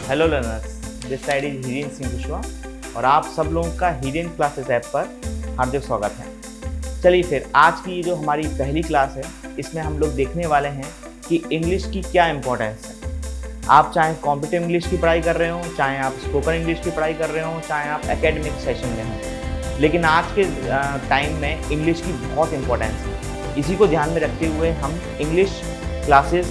Hello learners, this side is Hiren Singh Kushwaha और आप सब लोगों का हिरेन क्लासेस ऐप पर हार्दिक स्वागत है। चलिए फिर आज की जो हमारी पहली क्लास है इसमें हम लोग देखने वाले हैं कि इंग्लिश की क्या इम्पोर्टेंस है। आप चाहे कॉम्पिटिटिव इंग्लिश की पढ़ाई कर रहे हो, चाहे आप स्पोकन इंग्लिश की पढ़ाई कर रहे हो, चाहे आप एकेडमिक सेशन में हो, लेकिन आज के टाइम में इंग्लिश की बहुत इम्पोर्टेंस है। इसी को ध्यान में रखते हुए हम English classes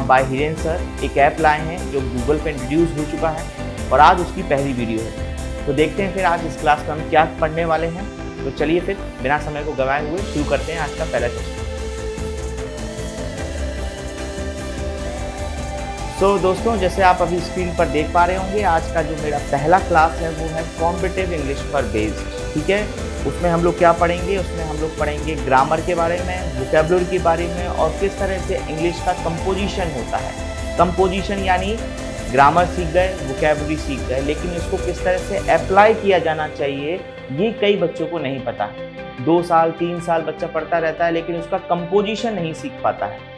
bye Hiren sir एक ऐप लाए हैं जो गूगल पे इंट्रोड्यूस हो चुका है और आज उसकी पहली वीडियो है। तो देखते हैं फिर आज इस क्लास में हम क्या पढ़ने वाले हैं। तो चलिए फिर बिना समय को गंवाए हुए शुरू करते हैं आज का पहला सेशन। तो दोस्तों, जैसे आप अभी स्क्रीन पर देख पा रहे होंगे, आज का जो मेरा पहला क्लास है वो है कॉम्पिटिटिव इंग्लिश पर बेस्ड। ठीक है, उसमें हम लोग क्या पढ़ेंगे? उसमें हम लोग पढ़ेंगे ग्रामर के बारे में, वोकैबुलरी के बारे में और किस तरह से इंग्लिश का कंपोजिशन होता है। कंपोजिशन यानी ग्रामर सीख गए, वोकैबुलरी सीख गए, लेकिन इसको किस तरह से अप्लाई किया जाना चाहिए ये कई बच्चों को नहीं पता है। 2 साल 3 साल बच्चा पढ़ता रहता है लेकिन उसका कंपोजिशन नहीं सीख पाता है।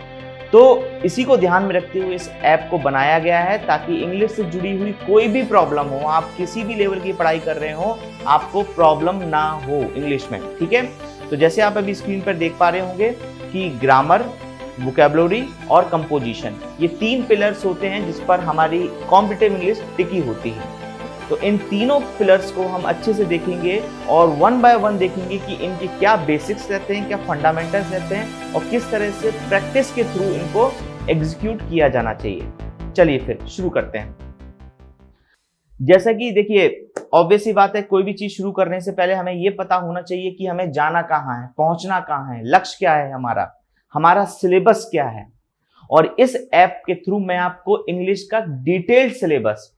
तो इसी को ध्यान में रखते हुए इस ऐप को बनाया गया है ताकि इंग्लिश से जुड़ी हुई कोई भी प्रॉब्लम हो, आप किसी भी लेवल की पढ़ाई कर रहे हो, आपको प्रॉब्लम ना हो इंग्लिश में। ठीक है, तो जैसे आप अभी स्क्रीन पर देख पा रहे होंगे कि ग्रामर, वोकैबुलरी और कंपोजिशन, ये 3 पिलर्स होते हैं जिस पर हमारी कॉम्पिटिटिव इंग्लिश टिकी होती है। तो इन तीनों पिलर्स को हम अच्छे से देखेंगे और 1 बाय 1 देखेंगे कि इनके क्या बेसिक्स रहते हैं, क्या फंडामेंटल्स रहते हैं और किस तरह से प्रैक्टिस के थ्रू इनको एग्जीक्यूट किया जाना चाहिए। चलिए फिर शुरू करते हैं। जैसा कि देखिए, ऑब्वियस ही बात है, कोई भी चीज शुरू करने से पहले हमें ये पता होना चाहिए कि हमें जाना कहाँ है, पहुंचना कहाँ है, लक्ष्य क्या है, हमारा सिलेबस क्या है। और इस ऐप के थ्रू मैं आपको इंग्लिश का डिटेल्ड सिलेबस,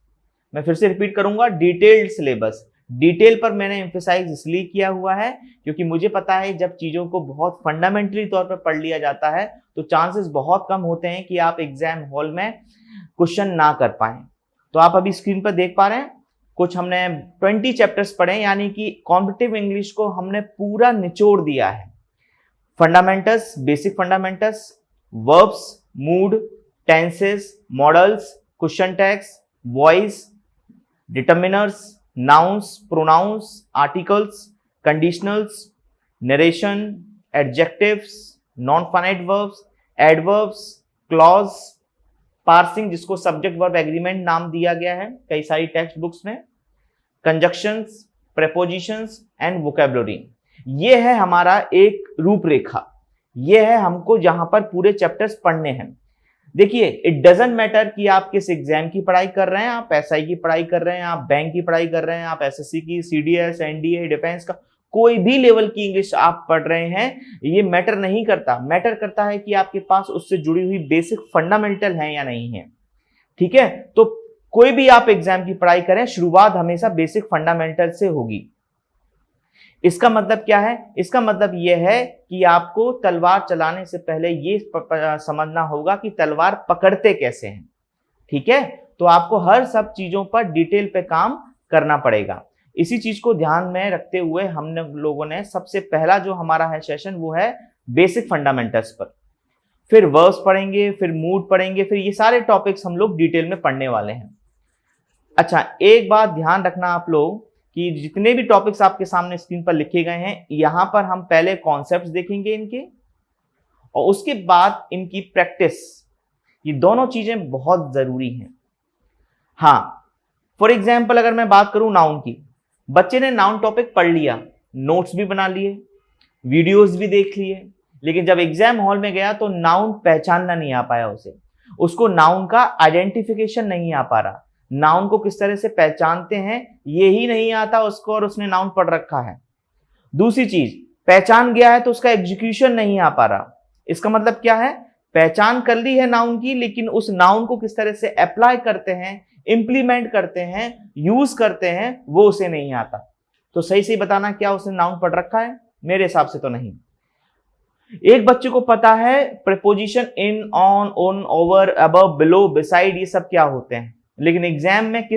मैं फिर से रिपीट करूंगा, डिटेल्ड सिलेबस। डिटेल पर मैंने एम्फेसाइज इसलिए किया हुआ है क्योंकि मुझे पता है जब चीजों को बहुत फंडामेंटली तौर पर पढ़ लिया जाता है तो चांसेस बहुत कम होते हैं कि आप एग्जाम हॉल में क्वेश्चन ना कर पाए। तो आप अभी स्क्रीन पर देख पा रहे हैं, कुछ हमने 20 चैप्टर्स पढ़े, यानी कि कॉम्पिटिटिव इंग्लिश को हमने पूरा निचोड़ दिया है। Fundamentals, basic fundamentals, verbs, mood, tenses, models, question tags, voice, determiners, nouns, pronouns, articles, conditionals, narration, adjectives, non-finite verbs, adverbs, clause, parsing जिसको subject verb agreement नाम दिया गया है कई सारी टेक्स्ट बुक्स में, conjunctions, prepositions and vocabulary। ये है हमारा एक रूपरेखा, ये है हमको जहां पर पूरे चैप्टर्स पढ़ने हैं। देखिए, इट डजंट मैटर कि आप किस एग्जाम की पढ़ाई कर रहे हैं, आप एसआई की पढ़ाई कर रहे हैं, आप बैंक की पढ़ाई कर रहे हैं, आप एसएससी की, सीडीएस, एनडीए, डिफेंस का कोई भी लेवल की इंग्लिश आप पढ़ रहे हैं, ये मैटर नहीं करता। मैटर करता है कि आपके पास उससे जुड़ी हुई बेसिक फंडामेंटल है या नहीं है। ठीक है, तो कोई भी आप एग्जाम की पढ़ाई करें, शुरुआत हमेशा बेसिक फंडामेंटल से होगी। इसका मतलब क्या है? इसका मतलब यह है कि आपको तलवार चलाने से पहले ये समझना होगा कि तलवार पकड़ते कैसे हैं। ठीक है, तो आपको हर सब चीजों पर डिटेल पे काम करना पड़ेगा। इसी चीज को ध्यान में रखते हुए हमने लोगों ने सबसे पहला जो हमारा है सेशन वो है बेसिक फंडामेंटल्स पर, फिर वर्ब्स पढ़ेंगे, फिर मूड पढ़ेंगे, फिर ये सारे टॉपिक्स हम लोग डिटेल में पढ़ने वाले हैं। अच्छा, एक बात ध्यान रखना आप लोग कि जितने भी टॉपिक्स आपके सामने स्क्रीन पर लिखे गए हैं, यहां पर हम पहले कॉन्सेप्ट्स देखेंगे इनके और उसके बाद इनकी प्रैक्टिस। ये दोनों चीजें बहुत जरूरी हैं। हाँ, फॉर एग्जाम्पल अगर मैं बात करूं नाउन की, बच्चे ने नाउन टॉपिक पढ़ लिया, नोट्स भी बना लिए, वीडियोस भी देख लिए, लेकिन जब एग्जाम हॉल में गया तो नाउन पहचानना नहीं आ पाया उसको नाउन का आइडेंटिफिकेशन नहीं आ पा रहा, नाउन को किस तरह से पहचानते हैं ये ही नहीं आता उसको, और उसने नाउन पढ़ रखा है। दूसरी चीज, पहचान गया है तो उसका एग्जीक्यूशन नहीं आ पा रहा। इसका मतलब क्या है? पहचान कर ली है नाउन की, लेकिन उस नाउन को किस तरह से अप्लाई करते हैं, इंप्लीमेंट करते हैं, यूज करते हैं, वो उसे नहीं आता। तो सही सही बताना, क्या उसने नाउन पढ़ रखा है? मेरे हिसाब से तो नहीं। एक बच्चे को पता है preposition in, on, on, over, above, below, beside, ये सब क्या होते हैं, लेकिन एग्जाम में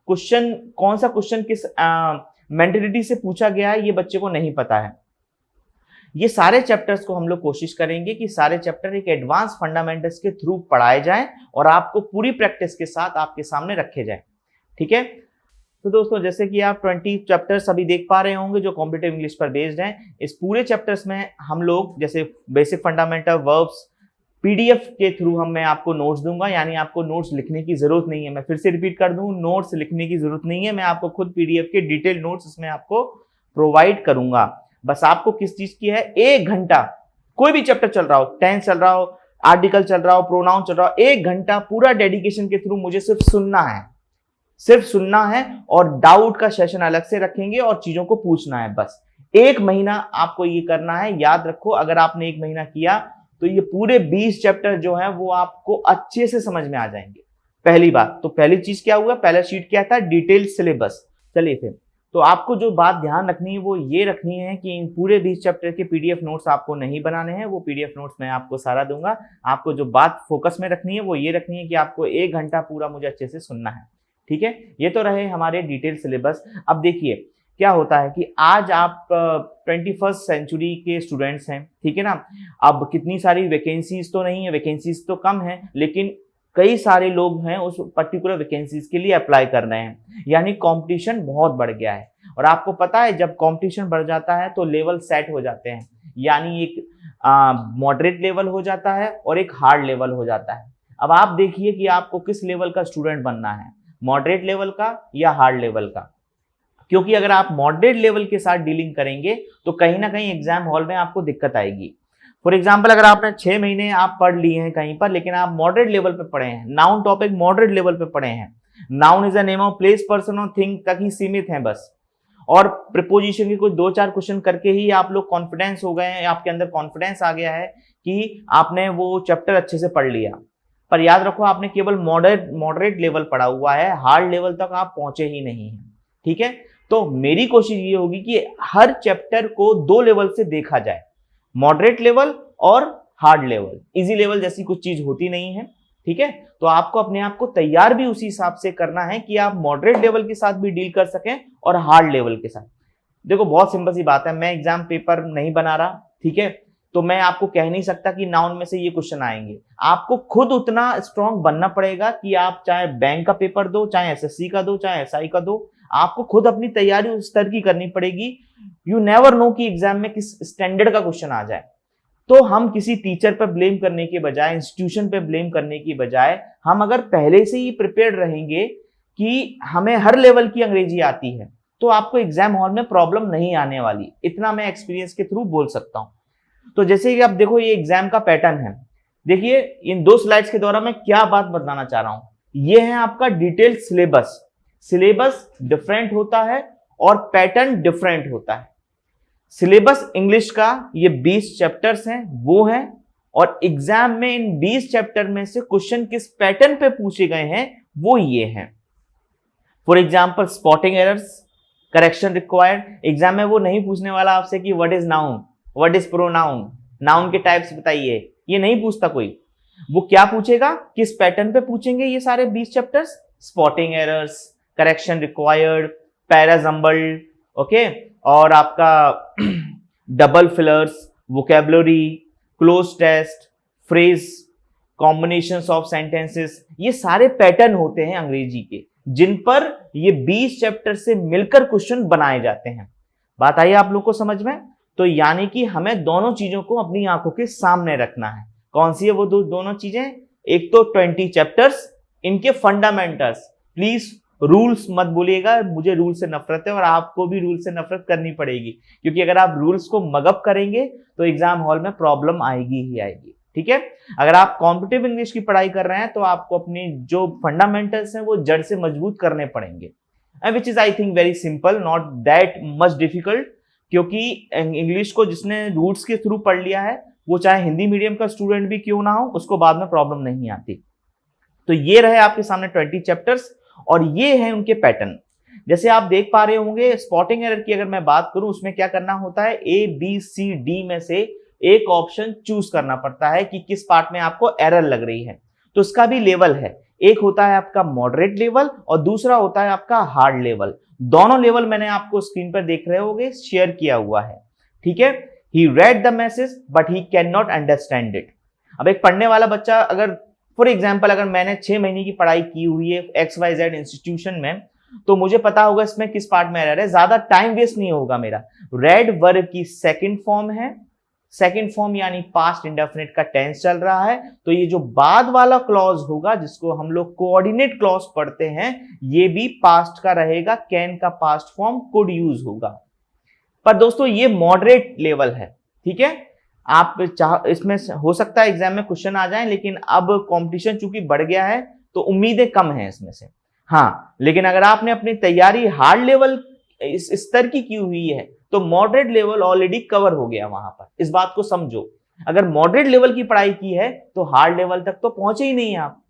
कौन सा क्वेश्चन किस मेंटेलिटी से पूछा गया है ये बच्चे को नहीं पता है। ये सारे चैप्टर्स को हम लोग कोशिश करेंगे कि सारे चैप्टर एक एडवांस फंडामेंटल्स के थ्रू पढ़ाए जाएं और आपको पूरी प्रैक्टिस के साथ आपके सामने रखे जाएं। ठीक है, तो दोस्तों जैसे कि आप 20 चैप्टर्स अभी देख पा रहे होंगे जो कॉम्पिटिटिव इंग्लिश पर बेस्ड हैं। इस पूरे चैप्टर्स में हम लोग जैसे बेसिक फंडामेंटल वर्ब्स पीडीएफ के थ्रू मैं आपको नोट्स दूंगा, यानी आपको नोट्स लिखने की जरूरत नहीं है। मैं फिर से रिपीट कर दूं, नोट्स लिखने की जरूरत नहीं है, मैं आपको खुद पीडीएफ के डिटेल नोट्स इसमें आपको प्रोवाइड करूंगा। बस आपको किस चीज की है, 1 घंटा कोई भी चैप्टर चल रहा हो, टेंस चल रहा हो, आर्टिकल चल रहा हो, प्रोनाउन चल रहा हो, 1 घंटा पूरा डेडिकेशन के थ्रू मुझे सिर्फ सुनना है, सिर्फ सुनना है और डाउट का सेशन अलग से रखेंगे और चीजों को पूछना है। बस 1 महीना आपको ये करना है। याद रखो, अगर आपने 1 महीना किया तो ये पूरे 20 चैप्टर जो है वो आपको अच्छे से समझ में आ जाएंगे। पहली बात तो पहली चीज क्या हुआ, पहला शीट क्या था, डिटेल सिलेबस। चलिए फिर, तो आपको जो बात ध्यान रखनी है वो ये रखनी है कि इन पूरे 20 चैप्टर के पीडीएफ नोट्स आपको नहीं बनाने हैं, वो पीडीएफ नोट्स मैं आपको सारा दूंगा। आपको जो बात फोकस में रखनी है वो ये रखनी है कि आपको 1 घंटा पूरा मुझे अच्छे से सुनना है। ठीक है, ये तो रहे हमारे डिटेल सिलेबस। अब देखिए क्या होता है कि आज आप 21st सेंचुरी के स्टूडेंट्स हैं, ठीक है ना। अब कितनी सारी वैकेंसीज तो नहीं है, वैकेंसीज तो कम है, लेकिन कई सारे लोग हैं उस पर्टिकुलर वैकेंसीज के लिए अप्लाई कर रहे हैं, यानी कंपटीशन बहुत बढ़ गया है। और आपको पता है जब कंपटीशन बढ़ जाता है तो लेवल सेट हो जाते हैं, यानी एक मॉडरेट लेवल हो जाता है और एक हार्ड लेवल हो जाता है। अब आप देखिए कि आपको किस लेवल का स्टूडेंट बनना है, मॉडरेट लेवल का या हार्ड लेवल का। क्योंकि अगर आप मॉडरेट लेवल के साथ डीलिंग करेंगे तो कहीं ना कहीं एग्जाम हॉल में आपको दिक्कत आएगी। फॉर एग्जाम्पल, अगर आपने 6 महीने आप पढ़ लिए हैं कहीं पर, लेकिन आप मॉडरेट लेवल पे पढ़े हैं, नाउन टॉपिक मॉडरेट लेवल पे पढ़े हैं, noun is a name of place, person और थिंग तक ही सीमित हैं बस, और प्रीपोजिशन के कुछ 2-4 क्वेश्चन करके ही आप लोग कॉन्फिडेंस हो गए हैं, आपके अंदर कॉन्फिडेंस आ गया है कि आपने वो चैप्टर अच्छे से पढ़ लिया। पर याद रखो, आपने केवल मॉडरेट लेवल पढ़ा हुआ है, हार्ड लेवल तक आप पहुंचे ही नहीं है। ठीक है, तो मेरी कोशिश ये होगी कि हर चैप्टर को 2 लेवल से देखा जाए, मॉडरेट लेवल और हार्ड लेवल। इजी लेवल जैसी कुछ चीज होती नहीं है। ठीक है, तो आपको अपने आप को तैयार भी उसी हिसाब से करना है कि आप मॉडरेट लेवल के साथ भी डील कर सकें और हार्ड लेवल के साथ। देखो बहुत सिंपल सी बात है, मैं एग्जाम पेपर नहीं बना रहा, ठीक है, तो मैं आपको कह नहीं सकता कि नाउन में से ये क्वेश्चन आएंगे। आपको खुद उतना स्ट्रांग बनना पड़ेगा कि आप चाहे बैंक का पेपर दो, चाहे एसएससी का दो, चाहे एसआई का दो, आपको खुद अपनी तैयारी उस स्तर की करनी पड़ेगी। यू नेवर नो कि एग्जाम में किस स्टैंडर्ड का क्वेश्चन आ जाए। तो हम किसी टीचर पर ब्लेम करने के बजाय, इंस्टीट्यूशन पे ब्लेम करने की बजाय, हम अगर पहले से ही प्रिपेयर्ड रहेंगे कि हमें हर लेवल की अंग्रेजी आती है, तो आपको एग्जाम हॉल में प्रॉब्लम नहीं आने वाली। इतना मैं एक्सपीरियंस के थ्रू बोल सकता हूं। तो जैसे कि आप देखो, ये एग्जाम का पैटर्न है। देखिए इन 2 स्लाइड्स के द्वारा मैं क्या बात बताना चाह रहा हूं। ये है आपका डिटेल सिलेबस। सिलेबस डिफरेंट होता है और पैटर्न डिफरेंट होता है। सिलेबस इंग्लिश का ये 20 चैप्टर्स हैं वो हैं, और एग्जाम में इन 20 चैप्टर में से क्वेश्चन किस पैटर्न पे पूछे गए हैं वो ये हैं। For example, spotting errors, correction required. Exam में वो नहीं पूछने वाला आपसे कि what is noun, what is pronoun, noun के टाइप्स बताइए, ये नहीं पूछता कोई। वो क्या पूछेगा, किस पैटर्न पे पूछेंगे ये सारे 20 chapters, spotting errors, correction required, parajumbled, okay, और आपका double fillers, vocabulary, cloze test, phrase, combinations of sentences, ये सारे पैटर्न होते हैं अंग्रेजी के, जिन पर ये 20 चैप्टर से मिलकर क्वेश्चन बनाए जाते हैं। बात आई आप लोग को समझ में? तो यानी कि हमें दोनों चीजों को अपनी आंखों के सामने रखना है। कौन सी है वो दोनों चीजें? एक तो 20 चैप्टर्स, इनके फंडामेंटल्स। प्लीज रूल्स मत बोलिएगा, मुझे रूल से नफरत है और आपको भी रूल से नफरत करनी पड़ेगी, क्योंकि अगर आप रूल्स को मगअप करेंगे तो एग्जाम हॉल में प्रॉब्लम आएगी ही आएगी। ठीक है, अगर आप कॉम्पिटिटिव इंग्लिश की पढ़ाई कर रहे हैं तो आपको अपनी जो फंडामेंटल्स हैं वो जड़ से मजबूत करने पड़ेंगे, which is I think very simple, not that much difficult. क्योंकि इंग्लिश को जिसने रूट्स के थ्रू पढ़ लिया है, वो चाहे हिंदी मीडियम का स्टूडेंट भी क्यों ना हो, उसको बाद में प्रॉब्लम नहीं आती। तो ये रहे आपके सामने 20 चैप्टर्स और ये हैं उनके पैटर्न। जैसे आप देख पा रहे होंगे, स्पॉटिंग एरर की अगर मैं बात करूं, उसमें क्या करना होता है, ABCD में से एक ऑप्शन चूज करना पड़ता है कि किस पार्ट में आपको एरर लग रही है। तो उसका भी लेवल है, एक होता है आपका मॉडरेट लेवल और दूसरा होता है आपका हार्ड लेवल। दोनों लेवल मैंने आपको स्क्रीन पर देख रहे होंगे शेयर किया हुआ है। ठीक है, he read the message but he can not understand it. अब एक पढ़ने वाला बच्चा, अगर फॉर एग्जाम्पल अगर मैंने 6 महीने की पढ़ाई की हुई है XYZ इंस्टीट्यूशन में, तो मुझे पता होगा इसमें किस पार्ट में एरर है, ज्यादा टाइम वेस्ट नहीं होगा मेरा। रेड वर्ब की सेकंड फॉर्म है, सेकंड फॉर्म यानी पास्ट इंडेफिनिट का टेंस चल रहा है, तो ये जो बाद वाला क्लॉज होगा जिसको हम लोग कोऑर्डिनेट क्लॉज पढ़ते हैं, ये भी पास्ट का रहेगा, कैन का पास्ट फॉर्म कुड यूज होगा। पर दोस्तों ये मॉडरेट लेवल है, ठीक है। आप चाह इसमें हो सकता है एग्जाम में क्वेश्चन आ जाए, लेकिन अब कंपटीशन चूंकि बढ़ गया है तो उम्मीदें कम हैं इसमें से। हाँ, लेकिन अगर आपने अपनी तैयारी हार्ड लेवल इस स्तर की हुई है तो मॉडरेट लेवल ऑलरेडी कवर हो गया वहां पर, इस बात को समझो। अगर मॉडरेट लेवल की पढ़ाई की है तो हार्ड लेवल तक तो पहुंचे ही नहीं आप,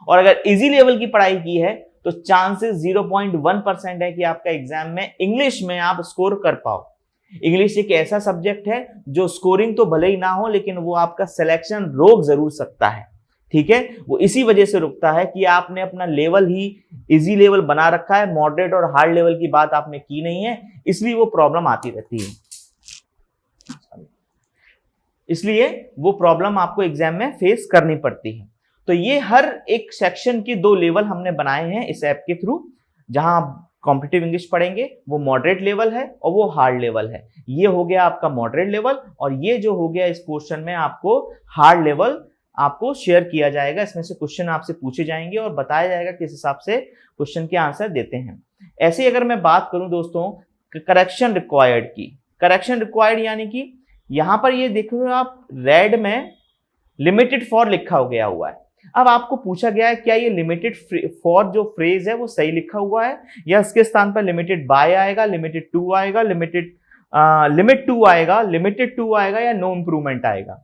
और अगर इजी लेवल की पढ़ाई की है तो चांसेस 0.1% है कि आपका एग्जाम में इंग्लिश में आप स्कोर कर पाओ। इंग्लिश एक ऐसा सब्जेक्ट है जो स्कोरिंग तो भले ही ना हो, लेकिन वो आपका सिलेक्शन रोक जरूर सकता है, ठीक है। वो इसी वजह से रुकता है कि आपने अपना लेवल ही इजी लेवल बना रखा है, मॉडरेट और हार्ड लेवल की बात आपने की नहीं है, इसलिए वो प्रॉब्लम आती रहती है। इसलिए वो प्रॉब्लम आपको एग्जाम में फेस करनी पड़ती है। तो ये हर एक सेक्शन के 2 लेवल हमने बनाए हैं इस ऐप के थ्रू। जहां कॉम्पिटिटिव इंग्लिश पढ़ेंगे वो मॉडरेट लेवल है और वो हार्ड लेवल है। ये हो गया आपका मॉडरेट लेवल, और ये जो हो गया इस पोर्शन में आपको हार्ड लेवल आपको शेयर किया जाएगा। इसमें से क्वेश्चन आपसे पूछे जाएंगे और बताया जाएगा किस हिसाब से क्वेश्चन के आंसर देते हैं। ऐसे ही अगर मैं बात करूं दोस्तों करेक्शन रिक्वायर्ड की, करेक्शन रिक्वायर्ड यानी कि यहां पर ये देखो आप रेड में लिमिटेड फॉर लिखा हो गया हुआ है। अब आपको पूछा गया है क्या ये लिमिटेड फॉर जो फ्रेज है वो सही लिखा हुआ है, या इसके स्थान पर लिमिटेड बाय आएगा, लिमिटेड टू आएगा, लिमिट टू आएगा, लिमिटेड टू आएगा, या नो इंप्रूवमेंट आएगा।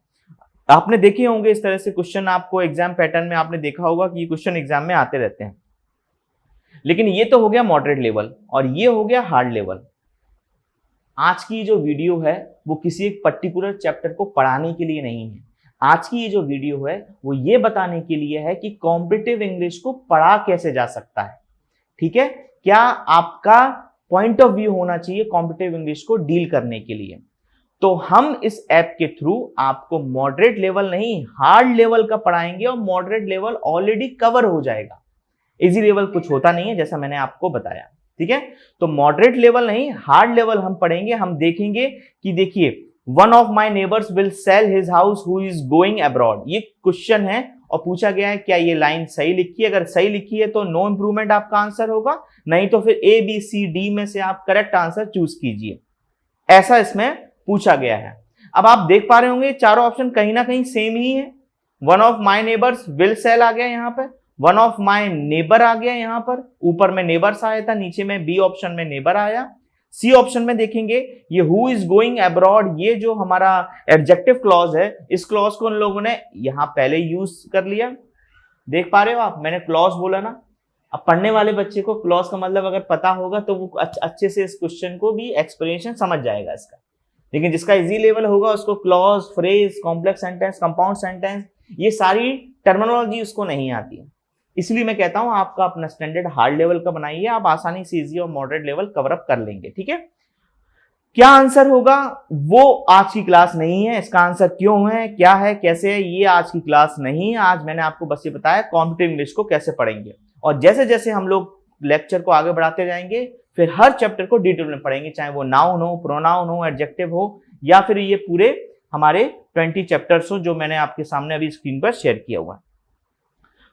आपने देखे होंगे इस तरह से क्वेश्चन, आपको एग्जाम पैटर्न में आपने देखा होगा कि ये क्वेश्चन एग्जाम में आते रहते हैं। लेकिन ये तो हो गया मॉडरेट लेवल और ये हो गया हार्ड लेवल। आज की जो वीडियो है वो किसी एक पर्टिकुलर चैप्टर को पढ़ाने के लिए नहीं है। आज की ये जो वीडियो है वो ये बताने के लिए है कि कॉम्पिटिटिव इंग्लिश को पढ़ा कैसे जा सकता है, ठीक है। क्या आपका पॉइंट ऑफ व्यू होना चाहिए कॉम्पिटिटिव इंग्लिश को डील करने के लिए। तो हम इस ऐप के थ्रू आपको मॉडरेट लेवल नहीं हार्ड लेवल का पढ़ाएंगे, और मॉडरेट लेवल ऑलरेडी कवर हो जाएगा। इजी लेवल कुछ होता नहीं है जैसा मैंने आपको बताया, ठीक है। तो मॉडरेट लेवल नहीं हार्ड लेवल हम पढ़ेंगे। हम देखेंगे कि देखिए one of my neighbours will sell his house who is going abroad, ये क्वेश्चन है और पूछा गया है क्या ये लाइन सही लिखी है। अगर सही लिखी है तो नो इंप्रूवमेंट आपका आंसर होगा, नहीं तो फिर ABCD में से आप करेक्ट आंसर चूज कीजिए, ऐसा इसमें पूछा गया है। अब आप देख पा रहे होंगे चारों ऑप्शन कहीं ना कहीं सेम ही है। One of my neighbours will sell आ गया यहाँ पर, वन ऑफ माई नेबर आ गया यहाँ पर, ऊपर में नेबर्स आया था, नीचे में बी ऑप्शन में नेबर आया। सी ऑप्शन में देखेंगे ये हु इज गोइंग अब्रॉड, ये जो हमारा एडजेक्टिव क्लॉज है, इस क्लॉज को उन लोगों ने यहां पहले यूज कर लिया। देख पा रहे हो आप, मैंने क्लॉज बोला ना। अब पढ़ने वाले बच्चे को क्लॉज का मतलब अगर पता होगा तो वो अच्छे से इस क्वेश्चन को भी एक्सप्लेनेशन समझ जाएगा इसका। लेकिन जिसका इजी लेवल होगा उसको clause, phrase, complex sentence, compound sentence, ये सारी टर्मिनोलॉजी उसको नहीं आती है। इसलिए मैं कहता हूं आपका अपना स्टैंडर्ड हार्ड लेवल का बनाइए, आप आसानी से इजी और मॉडरेट लेवल कवर अप कर लेंगे, ठीक है। क्या आंसर होगा वो आज की क्लास नहीं है। इसका आंसर क्यों है, क्या है, कैसे है, ये आज की क्लास नहीं है। आज मैंने आपको बस ये बताया कॉम्पिटिटिव इंग्लिश को कैसे पढ़ेंगे, और जैसे जैसे हम लोग लेक्चर को आगे बढ़ाते जाएंगे फिर हर चैप्टर को डिटेल में पढ़ेंगे, चाहे वो नाउन हो, प्रोनाउन हो, एडजेक्टिव हो, या फिर ये पूरे हमारे 20 चैप्टर्स हो जो मैंने आपके सामने अभी स्क्रीन पर शेयर किया हुआ है।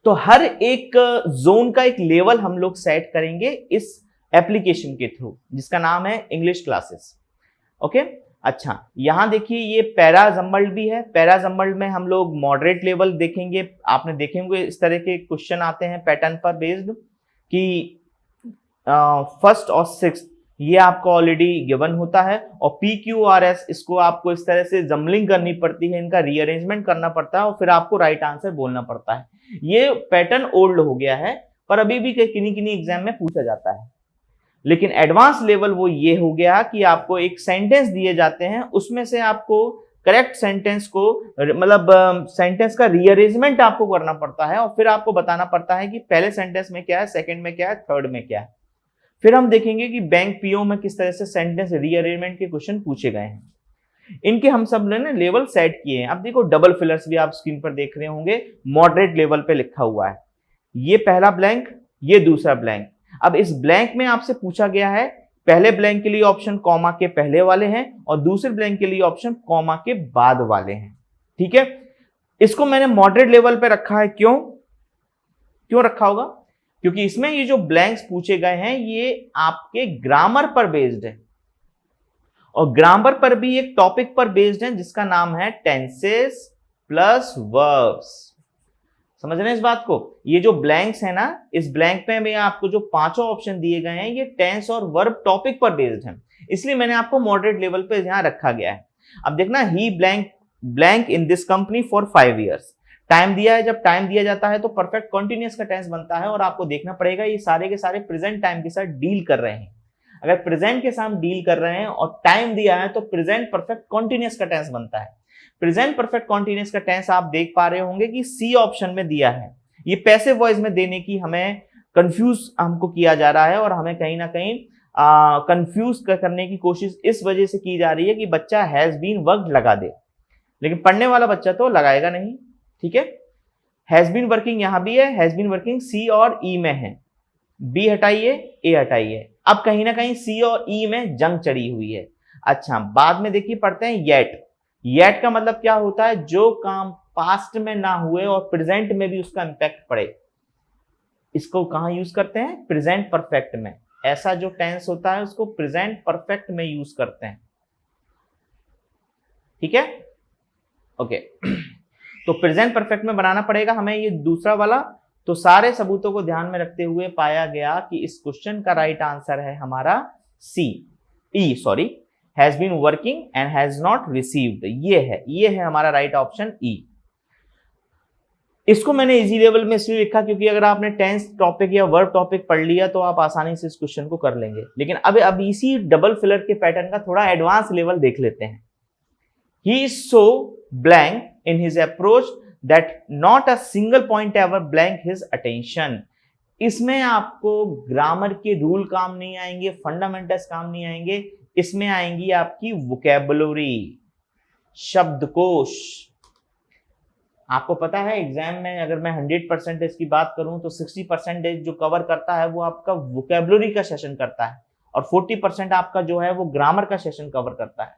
तो हर एक जोन का एक लेवल हम लोग सेट करेंगे इस एप्लीकेशन के थ्रू, जिसका नाम है इंग्लिश क्लासेस। ओके, अच्छा यहां देखिए ये पैरा जम्बल्ड भी है। पैरा जम्बल्ड में हम लोग मॉडरेट लेवल देखेंगे। आपने देखे होंगे इस तरह के क्वेश्चन आते हैं पैटर्न पर बेस्ड कि फर्स्ट और सिक्स्थ ये आपको ऑलरेडी गिवन होता है, और PQRS इसको आपको इस तरह से जम्बलिंग करनी पड़ती है, इनका रीअरेंजमेंट करना पड़ता है और फिर आपको राइट आंसर बोलना पड़ता है। ये पैटर्न ओल्ड हो गया है पर अभी भी किन्हीं किन्हीं एग्जाम में पूछा जाता है। लेकिन एडवांस लेवल वो ये हो गया कि आपको एक सेंटेंस दिए जाते हैं, उसमें से आपको करेक्ट सेंटेंस को मतलब सेंटेंस का रीअरेंजमेंट आपको करना पड़ता है, और फिर आपको बताना पड़ता है कि पहले सेंटेंस में क्या है, सेकंड में क्या है, थर्ड में क्या है। फिर हम देखेंगे कि बैंक PO में किस तरह से सेंटेंस रीअरेंजमेंट के क्वेश्चन पूछे गए हैं। इनके हम सब ने लेवल सेट किए हैं। अब देखो डबल फिलर्स भी आप स्क्रीन पर देख रहे होंगे, मॉडरेट लेवल पे लिखा हुआ है। ये पहला ब्लैंक, ये दूसरा ब्लैंक। अब इस ब्लैंक में आपसे पूछा गया है, पहले ब्लैंक के लिए ऑप्शन कॉमा के पहले वाले हैं और दूसरे ब्लैंक के लिए ऑप्शन कॉमा के बाद वाले हैं। ठीक है, इसको मैंने मॉडरेट लेवल पे रखा है। क्यों रखा होगा? क्योंकि इसमें ये जो ब्लैंक्स पूछे गए हैं ये आपके ग्रामर पर बेस्ड है, और ग्रामर पर भी एक टॉपिक पर बेस्ड है जिसका नाम है टेंसेस प्लस वर्ब्स। समझ रहे हैं इस बात को? ये जो ब्लैंक्स है ना, इस ब्लैंक पे में आपको जो पांचों ऑप्शन दिए गए हैं ये टेंस और वर्ब टॉपिक पर बेस्ड है, इसलिए मैंने आपको मॉडरेट लेवल पे यहां रखा गया है। अब देखना, he blank in this company for 5 years। Time दिया है, जब टाइम दिया जाता है तो परफेक्ट कॉन्टिन्यूअस का टेंस बनता है, और आपको देखना पड़ेगा ये सारे के सारे प्रेजेंट टाइम के साथ डील कर रहे हैं। अगर प्रेजेंट के साथ डील कर रहे हैं और टाइम दिया है तो प्रेजेंट परफेक्ट कॉन्टिन्यूअस का टेंस बनता है। प्रेजेंट परफेक्ट कॉन्टिन्यूअस का टेंस आप देख पा रहे होंगे कि सी ऑप्शन में दिया है। ये पैसिव वॉइस में देने की हमें कंफ्यूज हमको किया जा रहा है, और हमें कहीं ना कहीं कंफ्यूज करने की कोशिश इस वजह से की जा रही है कि बच्चा हैज बीन वर्कड लगा दे, लेकिन पढ़ने वाला बच्चा तो लगाएगा नहीं। ठीक है, हैज बीन वर्किंग यहां भी है, हैज बीन वर्किंग सी और ई में है, बी हटाइए, ए हटाइए। अब कहीं ना कहीं सी और ई में जंग चढ़ी हुई है। अच्छा, बाद में देखिए पढ़ते हैं येट। येट का मतलब क्या होता है? जो काम पास्ट में ना हुए और प्रेजेंट में भी उसका इंपैक्ट पड़े। इसको कहां यूज करते हैं? प्रेजेंट परफेक्ट में। ऐसा जो टेंस होता है उसको प्रेजेंट परफेक्ट में यूज करते हैं। ठीक है, ओके। तो प्रेजेंट परफेक्ट में बनाना पड़ेगा हमें ये दूसरा वाला। तो सारे सबूतों को ध्यान में रखते हुए पाया गया कि इस क्वेश्चन का राइट आंसर है हमारा has been working and has not received. ये है हमारा राइट ऑप्शन ई। इसको मैंने इजी लेवल में इसलिए लिखा क्योंकि अगर आपने टेंस टॉपिक या वर्ब टॉपिक पढ़ लिया तो आप आसानी से इस क्वेश्चन को कर लेंगे। लेकिन अब इसी डबल फिलर के पैटर्न का थोड़ा एडवांस लेवल देख लेते हैं। He is so blank in his approach that not a single point ever blank his attention। इसमें आपको ग्रामर के रूल काम नहीं आएंगे, फंडामेंटल्स काम नहीं आएंगे, इसमें आएंगी आपकी वोकैबुलरी, शब्दकोश। आपको पता है एग्जाम में अगर मैं 100% की बात करूं तो 60% जो कवर करता है वो आपका वोकैबुलरी का सेशन करता है, और 40% आपका जो है वो ग्रामर का सेशन कवर करता है।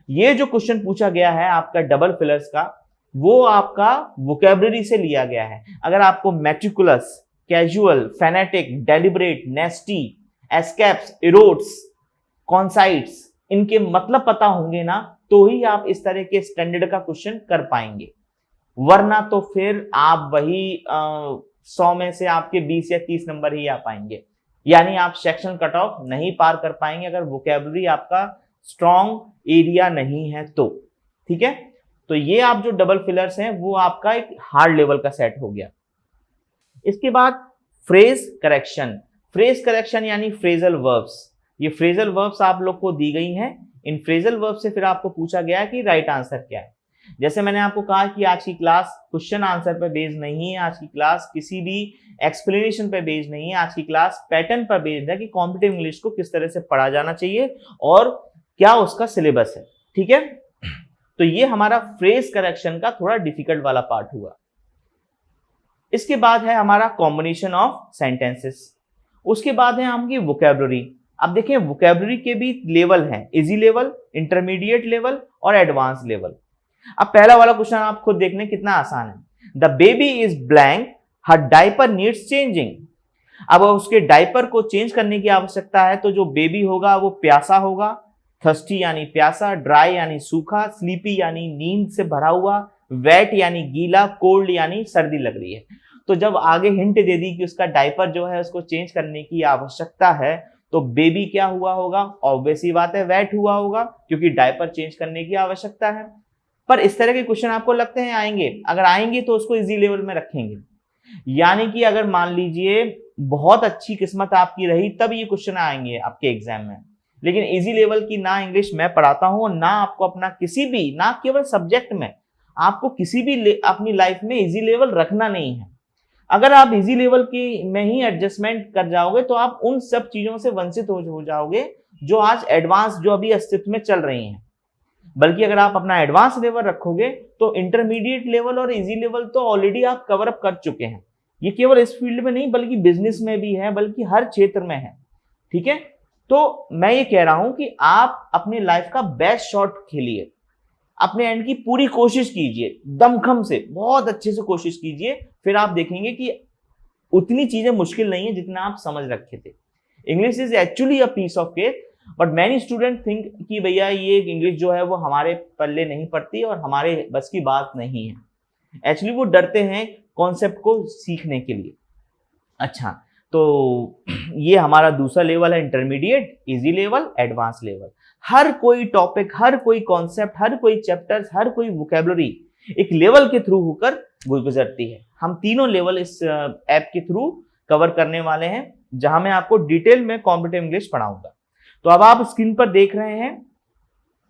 ये जो क्वेश्चन पूछा गया है आपका डबल फिलर्स का, वो आपका वोकैबुलरी से लिया गया है। अगर आपको मेट्रिकुलस, casual, phonetic, deliberate, नेस्टी, escapes, erodes, कॉन्साइट्स, इनके मतलब पता होंगे ना तो ही आप इस तरह के स्टैंडर्ड का क्वेश्चन कर पाएंगे, वरना तो फिर आप वही 100 में से आपके 20 या 30 नंबर ही आ पाएंगे, यानी आप सेक्शन कट ऑफ नहीं पार कर पाएंगे अगर वोकैबुलरी आपका स्ट्रॉन्ग एरिया नहीं है तो। ठीक है, तो ये आप जो डबल फिलर्स हैं वो आपका एक हार्ड लेवल का सेट हो गया। इसके बाद फ्रेज करेक्शन यानी फ्रेजल वर्ब्स। ये फ्रेजल वर्ब्स आप लोग को दी गई हैं। इन फ्रेजल वर्ब से फिर आपको पूछा गया कि राइट आंसर क्या है। जैसे मैंने आपको कहा कि आज की क्लास क्वेश्चन आंसर पर बेस्ड नहीं है, आज की क्लास किसी भी एक्सप्लेनेशन पर बेस्ड नहीं है, आज की क्लास पैटर्न पर बेस्ड है कि कॉम्पिटिटिव इंग्लिश को किस तरह से पढ़ा जाना चाहिए और क्या उसका सिलेबस है। ठीक है, तो ये हमारा फ्रेज करेक्शन का थोड़ा डिफिकल्ट वाला पार्ट हुआ। इसके बाद है हमारा कॉम्बिनेशन ऑफ सेंटेंसेस। उसके बाद है आपकी वोकैबुलरी। अब देखिए वोकैबुलरी के भी लेवल हैं, इजी लेवल, इंटरमीडिएट लेवल और एडवांस लेवल। अब पहला वाला क्वेश्चन आप खुद देखने कितना आसान है। The baby is blank, her diaper needs changing. अब उसके डायपर को चेंज करने की आवश्यकता है, तो जो बेबी होगा वो प्यासा होगा, थर्स्टी यानी प्यासा, ड्राई यानी सूखा, स्लीपी यानी नींद से भरा हुआ, वेट यानी गीला, कोल्ड यानी सर्दी लग रही है। तो जब आगे हिंट दे दी कि उसका डायपर जो है उसको चेंज करने की आवश्यकता है, तो बेबी क्या हुआ होगा? ऑब्वियस ही बात है वेट हुआ होगा, क्योंकि डायपर चेंज करने की आवश्यकता है। पर इस तरह के क्वेश्चन आपको लगते हैं आएंगे? अगर आएंगे तो उसको इजी लेवल में रखेंगे, यानी कि अगर मान लीजिए बहुत अच्छी किस्मत आपकी रही तब ये क्वेश्चन आएंगे आपके एग्जाम में। लेकिन इजी लेवल की ना इंग्लिश मैं पढ़ाता हूं, ना आपको अपना किसी भी, ना केवल सब्जेक्ट में, आपको किसी भी अपनी लाइफ में इजी लेवल रखना नहीं है। अगर आप इजी लेवल की में ही एडजस्टमेंट कर जाओगे तो आप उन सब चीजों से वंचित हो जाओगे जो आज एडवांस जो अभी अस्तित्व में चल रही हैं। बल्कि अगर आप अपना एडवांस लेवल रखोगे तो इंटरमीडिएट लेवल और इजी लेवल तो ऑलरेडी आप कवर अप कर चुके हैं। ये केवल इस फील्ड में नहीं बल्कि बिजनेस में भी है, बल्कि हर क्षेत्र में है। ठीक है, तो मैं ये कह रहा हूं कि आप अपनी लाइफ का बेस्ट शॉट खेलिए, अपने एंड की पूरी कोशिश कीजिए, दमखम से बहुत अच्छे से कोशिश कीजिए, फिर आप देखेंगे कि उतनी चीजें मुश्किल नहीं है जितना आप समझ रखे थे। English is actually a piece of cake, but many student think कि भैया ये इंग्लिश जो है वो हमारे पल्ले नहीं पड़ती और हमारे बस की बात नहीं है। एक्चुअली वो डरते हैं कॉन्सेप्ट को सीखने के लिए। अच्छा, तो ये हमारा दूसरा लेवल है, intermediate, easy level, advance level. हर कोई टॉपिक, हर कोई कॉन्सेप्ट, हर कोई चैप्टर्स, हर कोई वोकेबलरी एक लेवल के थ्रू होकर गुजरती है। हम तीनों लेवल इस ऐप के थ्रू कवर करने वाले हैं, जहां मैं आपको डिटेल में कॉम्पिटिटिव इंग्लिश पढ़ाऊंगा। तो अब आप स्क्रीन पर देख रहे हैं,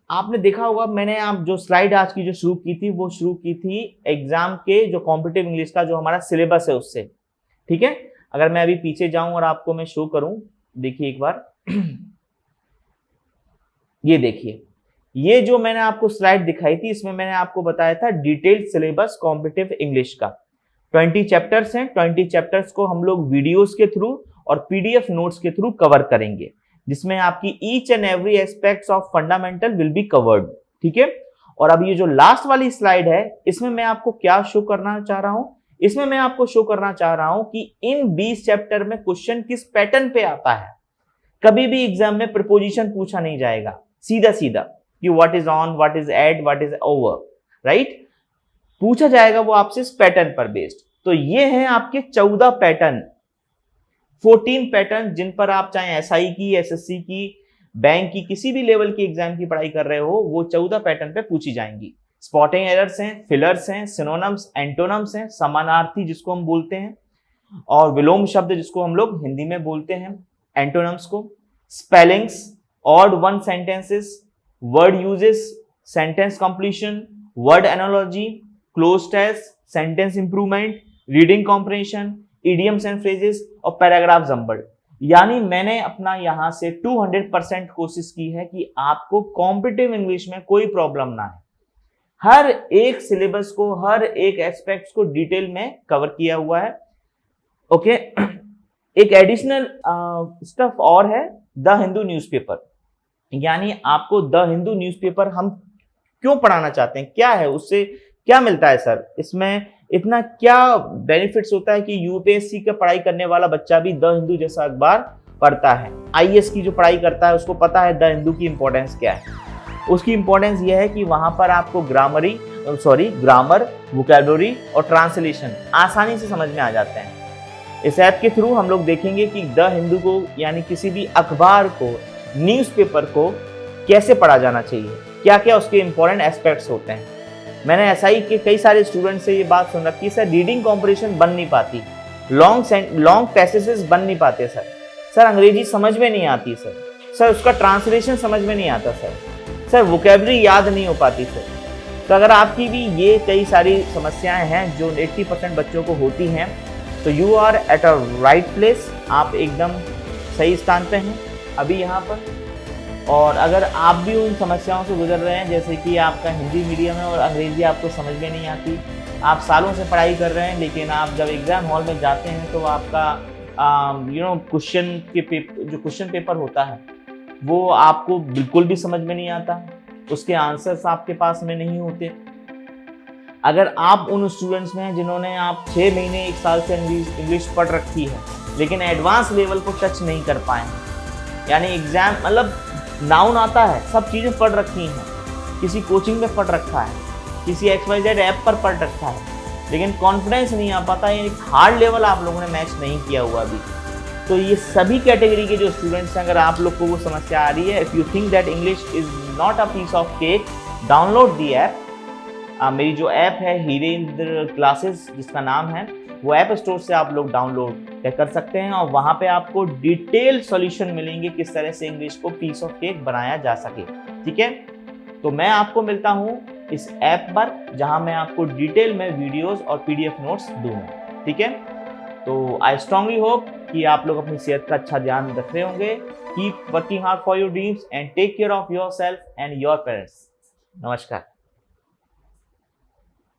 आपने देखा होगा मैंने आप जो स्लाइड आज की जो शुरू की थी वो शुरू की थी एग्जाम के जो कॉम्पिटिटिव इंग्लिश का जो हमारा सिलेबस है उससे। ठीक है, अगर मैं अभी पीछे जाऊं और आपको मैं शो करूं, देखिए एक बार ये देखिए, ये जो मैंने आपको स्लाइड दिखाई थी इसमें मैंने आपको बताया था डिटेल्ड सिलेबस कॉम्पिटिटिव इंग्लिश का। 20 चैप्टर्स हैं, 20 चैप्टर्स को हम लोग वीडियोस के थ्रू और पीडीएफ नोट्स के थ्रू कवर करेंगे, जिसमें आपकी each and every aspects of fundamental will be covered. ठीक है, और अब ये जो लास्ट वाली स्लाइड है इसमें मैं आपको क्या शो करना चाह रहा हूं, इसमें मैं आपको शो करना चाह रहा हूं कि इन 20 चैप्टर में क्वेश्चन किस पैटर्न पे आता है। कभी भी एग्जाम में प्रीपोजिशन पूछा नहीं जाएगा सीधा सीधा कि what is on, what is at, what is over, right, पूछा जाएगा वो आपसे इस पैटर्न पर बेस्ड। तो ये हैं आपके 14 पैटर्न, 14 पैटर्न जिन पर आप चाहे एसआई की, एसएससी की, बैंक की, किसी भी लेवल की एग्जाम की पढ़ाई कर रहे हो, वो 14 पैटर्न पे पूछी जाएंगी। स्पॉटिंग एरर्स हैं, फिलर्स हैं, सिनोनिम्स, एंटोनिम्स हैं, समानार्थी जिसको हम बोलते हैं, और विलोम शब्द जिसको हम लोग हिंदी में बोलते हैं एंटोनिम्स को, spellings, odd one sentences, word uses, sentence completion, word analogy, cloze test, sentence improvement, reading comprehension, idioms and phrases और पैराग्राफ जम्बल। यानी मैंने अपना यहां से 200% कोशिश की है कि आपको कॉम्पिटिटिव इंग्लिश में कोई प्रॉब्लम ना है। हर एक सिलेबस को, हर एक एस्पेक्ट्स को डिटेल में कवर किया हुआ है। ओके, एक एडिशनल स्टफ और है, द हिंदू न्यूज़पेपर। यानी आपको द हिंदू न्यूज़पेपर हम क्यों पढ़ाना चाहते हैं, क्या है, उससे क्या मिलता है सर, इसमें इतना क्या बेनिफिट्स होता है कि यूपीएससी का पढ़ाई करने वाला बच्चा भी द हिंदू जैसा अखबार पढ़ता है। आईएएस की जो पढ़ाई करता है उसको पता है द हिंदू की इंपॉर्टेंस क्या है। उसकी इंपॉर्टेंस यह है कि वहां पर आपको ग्रामर, वोकैबुलरी और ट्रांसलेशन आसानी से समझ में आ जाते हैं। इस ऐप के थ्रू हम लोग देखेंगे कि द हिंदू को, यानी किसी भी अखबार को, न्यूज़पेपर को कैसे पढ़ा जाना चाहिए, क्या क्या उसके इंपॉर्टेंट एस्पेक्ट्स होते हैं। मैंने एसआई के कई सारे स्टूडेंट से ये बात सुन रखी है, सर रीडिंग कॉम्प्रिहेंशन बन नहीं पाती, लॉन्ग पैसेजेस बन नहीं पाते सर अंग्रेजी समझ में नहीं आती सर उसका ट्रांसलेशन समझ में नहीं आता सर वोकैबुलरी याद नहीं हो पाती सर। तो अगर आपकी भी ये कई सारी समस्याएं हैं जो 80% बच्चों को होती हैं, तो you are at a right place, आप एकदम सही स्थान पे हैं अभी यहाँ पर। और अगर आप भी उन समस्याओं से गुजर रहे हैं, जैसे कि आपका हिंदी मीडियम है और अंग्रेजी आपको समझ में नहीं आती, आप सालों से पढ़ाई कर रहे हैं, लेकिन आप जब एग्ज़ाम हॉल में जाते हैं तो आपका क्वेश्चन पेपर होता है वो आपको बिल्कुल भी समझ में नहीं आता, उसके आंसर्स आपके पास में नहीं होते। अगर आप उन स्टूडेंट्स में हैं जिन्होंने आप 6 महीने 1 साल से इंग्लिश पढ़ रखी है लेकिन एडवांस लेवल को टच नहीं कर पाए हैं, यानी एग्जाम मतलब नाउन आता है, सब चीज़ें पढ़ रखी हैं, किसी कोचिंग में पढ़ रखा है, किसी XYZ ऐप पर पढ़ रखा है, लेकिन कॉन्फिडेंस नहीं आ पाता, यानी हार्ड लेवल आप लोगों ने मैच नहीं किया हुआ अभी। तो ये सभी कैटेगरी के जो स्टूडेंट्स हैं, अगर आप लोग को वो समस्या आ रही है, if you think that English is not a piece of cake, download the app. मेरी जो ऐप है हीरेंद्र क्लासेस जिसका नाम है, वो ऐप स्टोर से आप लोग डाउनलोड कर सकते हैं और वहाँ पे आपको डिटेल सॉल्यूशन मिलेंगे किस तरह से इंग्लिश को पीस ऑफ केक बनाया जा सके। ठीक है, तो मैं आपको मिलता हूँ इस ऐप पर जहाँ मैं आपको डिटेल में वीडियोस और PDF नोट्स दूंगा। ठीक है, तो आई स्ट्रांगली होप कि आप लोग अपनी सेहत का अच्छा ध्यान रख रहे होंगे। Keep working hard for your dreams and take care of your self and your parents. नमस्कार।